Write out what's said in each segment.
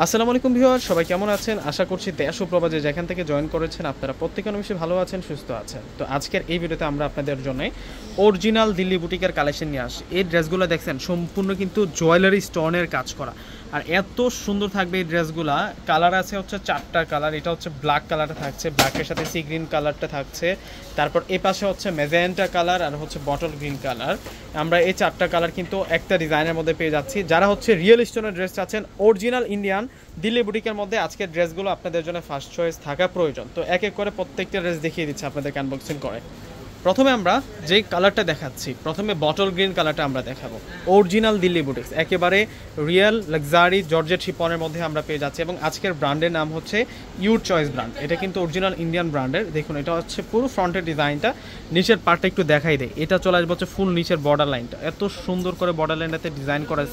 আসসালামু আলাইকুম ভিউয়ার, সবাই কেমন আছেন? আশা করছি দেশ ও প্রবাসে যেখান থেকে জয়েন করেছেন আপনারা প্রত্যেকে নিশ্চয়ই ভালো আছেন, সুস্থ আছেন। তো আজকের এই ভিডিওতে আমরা আপনাদের জন্য অরিজিনাল দিল্লি বুটিকের কালেকশন নিয়ে আসি। এই ড্রেসগুলো দেখছেন সম্পূর্ণ কিন্তু জুয়েলারি স্টোনের কাজ করা, আর এত সুন্দর থাকবে এই ড্রেসগুলা। কালার আছে হচ্ছে 4টা কালার। এটা হচ্ছে ব্ল্যাক কালারটা থাকছে, ব্ল্যাকের সাথে সি গ্রিন কালারটা থাকছে, তারপর এ পাশে হচ্ছে ম্যাজেন্টা কালার আর হচ্ছে বটল গ্রিন কালার। আমরা এই 4টা কালার কিন্তু একটা ডিজাইনের মধ্যে পেয়ে যাচ্ছি। যারা হচ্ছে রিয়েল স্টোনের ড্রেস চাচ্ছেন অরিজিনাল ইন্ডিয়ান দিল্লি বুটিকের মধ্যে, আজকের ড্রেসগুলো আপনাদের জন্য ফার্স্ট চয়েস থাকা প্রয়োজন। তো এক এক করে প্রত্যেকটা ড্রেস দেখিয়ে দিচ্ছি আপনাদেরকে আনবক্সিং করে। প্রথমে আমরা যেই কালারটা দেখাচ্ছি, প্রথমে বটল গ্রিন কালারটা আমরা দেখাবো। অরিজিনাল দিল্লি বুটিক্স, একেবারে রিয়েল লাক্সারি জর্জেট শিপনের মধ্যে আমরা পেয়ে যাচ্ছি, এবং আজকের ব্র্যান্ডের নাম হচ্ছে ইউর চয়েস ব্র্যান্ড। এটা কিন্তু অরিজিনাল ইন্ডিয়ান ব্র্যান্ডের। দেখুন, এটা হচ্ছে পুরো ফ্রন্টের ডিজাইনটা, নিচের পার্টটা একটু দেখাই দেয়। এটা চলে আসবে হচ্ছে ফুল নিচের বর্ডার লাইনটা, এত সুন্দর করে বর্ডার লাইনটাতে ডিজাইন করা,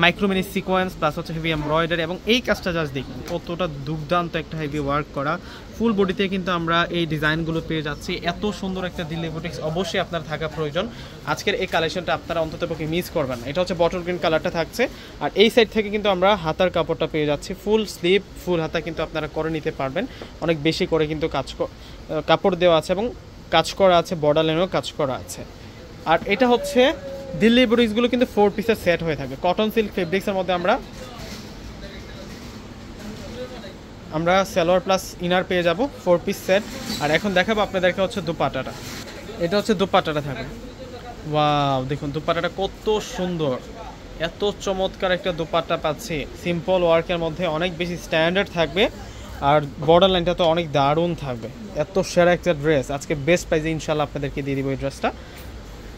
মাইক্রোমিনি সিকোয়েন্স প্লাস হচ্ছে হেভি এমব্রয়ডারি, এবং এই কাজটা জাস্ট দেখুন কতটা দুর্দান্ত একটা হেভি ওয়ার্ক করা। ফুল বডিতে কিন্তু আমরা এই ডিজাইনগুলো পেয়ে যাচ্ছি। এত সুন্দর একটা দিল্লি বুটিক্স অবশ্যই আপনার থাকা প্রয়োজন। আজকের এই কালেকশনটা আপনারা অন্ততপক্ষে মিস করবেন না। এটা হচ্ছে বটল গ্রিন কালারটা থাকছে, আর এই সাইড থেকে কিন্তু আমরা হাতার কাপড়টা পেয়ে যাচ্ছি। ফুল স্লিভ ফুল হাতা কিন্তু আপনারা করে নিতে পারবেন। অনেক বেশি করে কিন্তু কাপড় দেওয়া আছে এবং কাজ করা আছে, বর্ডার লাইনেও কাজ করা আছে। আর এটা হচ্ছে দিল্লি বুটিক্সগুলো কিন্তু 4 পিসের সেট হয়ে থাকে। কটন সিল্ক ফেব্রিক্সের মধ্যে আমরা সালোয়ার প্লাস ইনার পেয়ে যাব 4 পিস সেট। আর এখন দেখাবো আপনাদেরকে হচ্ছে দুপাট্টাটা। এটা হচ্ছে দুপাট্টাটা থাকবে। ওয়াও, দেখুন দুপাট্টাটা কত সুন্দর, এত চমৎকার একটা দুপাট্টা পাচ্ছি। সিম্পল ওয়ার্কের মধ্যে অনেক বেশি স্ট্যান্ডার্ড থাকবে, আর বর্ডার লাইনটা তো অনেক দারুণ থাকবে। এত সেরা একটা ড্রেস আজকে বেস্ট প্রাইসে ইনশাল্লাহ আপনাদেরকে দিয়ে দিব এই ড্রেসটা।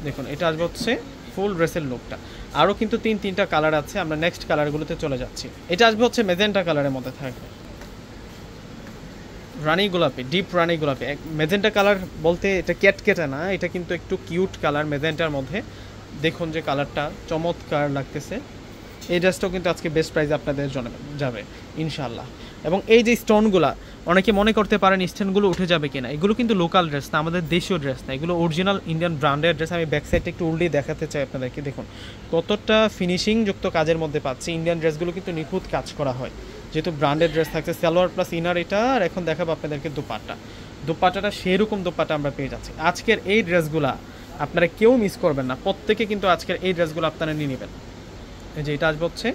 দেখুন, এটা আসবে হচ্ছে ফুল ড্রেসের লুকটা। আরও কিন্তু তিনটা কালার আছে, আমরা নেক্সট কালারগুলোতে চলে যাচ্ছি। এটা আসবে হচ্ছে মেজেন্টা কালারের মধ্যে থাকবে, রানী গোলাপি, ডিপ রানী গোলাপি। মেজেন্টা কালার বলতে এটা ক্যাটকেটে না, এটা কিন্তু একটু কিউট কালার মেজেন্টার মধ্যে। দেখুন যে কালারটা চমৎকার লাগতেছে। এই ড্রেসটাও কিন্তু আজকে বেস্ট প্রাইস আপনাদের জন্য যাবে ইনশাল্লাহ। এবং এই যে স্টোনগুলা, অনেকে মনে করতে পারেন স্টোনগুলো উঠে যাবে কিনা, এগুলো কিন্তু লোকাল ড্রেস না, আমাদের দেশীয় ড্রেস না, এগুলো অরিজিনাল ইন্ডিয়ান ব্র্যান্ডের ড্রেস। আমি ব্যাক সাইডটা একটু উল্টে দেখাতে চাই আপনাদেরকে। দেখুন কতটা ফিনিশিং যুক্ত কাজের মধ্যে পাচ্ছি। ইন্ডিয়ান ড্রেসগুলো কিন্তু নিখুঁত কাজ করা হয়, যেহেতু ব্র্যান্ডেড ড্রেস থাকছে। সালোয়ার প্লাস ইনার এটা। আর এখন দেখাবো আপনাদেরকে দুপাট্টাটা সেরকম দুপাট্টা আমরা পেয়ে যাচ্ছি। আজকের এই ড্রেসগুলা আপনারা কেউ মিস করবেন না, প্রত্যেকে কিন্তু আজকের এই ড্রেসগুলো আপনারা নিয়ে নেবেন। এই যে এটা আসবে হচ্ছে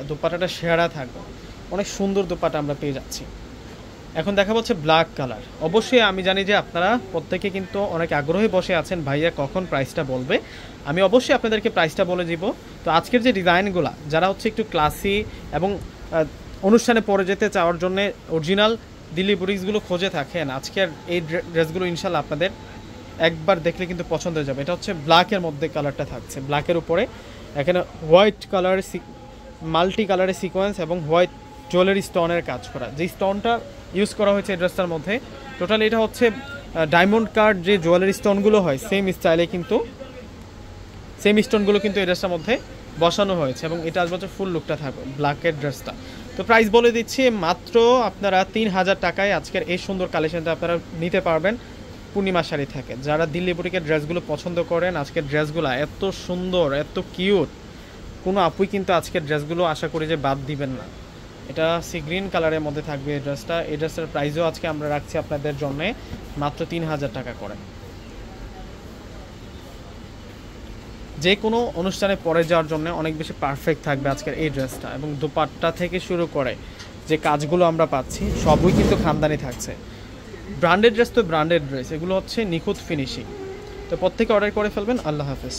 দুপাট্টাটা সেরা থাকবে, অনেক সুন্দর দুপাট্টা আমরা পেয়ে যাচ্ছি। এখন দেখা হচ্ছে ব্ল্যাক কালার। অবশ্যই আমি জানি যে আপনারা প্রত্যেকে কিন্তু অনেক আগ্রহে বসে আছেন, ভাইয়া কখন প্রাইসটা বলবে। আমি অবশ্যই আপনাদেরকে প্রাইসটা বলে দিব। তো আজকের যে ডিজাইনগুলো, যারা হচ্ছে একটু ক্লাসি এবং অনুষ্ঠানে পরে যেতে চাওয়ার জন্য অরিজিনাল দিল্লি বুটিক্সগুলো খোঁজে থাকেন, আজকের এই ড্রেসগুলো ইনশাল্লাহ আপনাদের একবার দেখলে কিন্তু পছন্দ হয়ে যাবে। এটা হচ্ছে ব্ল্যাকের মধ্যে কালারটা থাকছে, ব্ল্যাকের উপরে এখানে হোয়াইট কালারের মাল্টি কালারের সিকোয়েন্স এবং হোয়াইট জুয়েলারি স্টোনের কাজ করা। যে স্টোনটা ইউজ করা হয়েছে এই ড্রেসটার মধ্যে টোটাল, এটা হচ্ছে ডায়মন্ড কার্ড যে জুয়েলারি স্টোনগুলো হয় সেম স্টাইলে কিন্তু সেম স্টোনগুলো কিন্তু এই ড্রেসটার মধ্যে বসানো হয়েছে, এবং এটা আসবে হচ্ছে ফুল লুকটা থাকবে ব্ল্যাকের ড্রেসটা। তো প্রাইস বলে দিচ্ছি, মাত্র আপনারা 3000 টাকায় আজকের এই সুন্দর কালেকশনটা আপনারা নিতে পারবেন পূর্ণিমা শাড়ি থেকে। যারা দিল্লি বুটিকের ড্রেসগুলো পছন্দ করেন, আজকের ড্রেসগুলো এত সুন্দর এত কিউট, কোনো আপুই কিন্তু আজকের ড্রেসগুলো আশা করি যে বাদ দিবেন না। এটা সি গ্রিন কালারের মধ্যে থাকবে এই ড্রেসটা। এই ড্রেসের প্রাইসও আজকে আমরা রাখছি আপনাদের জন্য মাত্র 3000 টাকা করে। যে কোনো অনুষ্ঠানে পরে যাওয়ার জন্য অনেক বেশি পারফেক্ট থাকবে আজকের এই ড্রেসটা, এবং দুপাট্টা থেকে শুরু করে যে কাজগুলো আমরা পাচ্ছি সবই কিন্তু খানদানি থাকছে। ব্র্যান্ডেড ড্রেস তো ব্র্যান্ডেড ড্রেস, এগুলো হচ্ছে নিখুঁত ফিনিশিং। তো প্রত্যেকে অর্ডার করে ফেলবেন। আল্লাহ হাফেজ।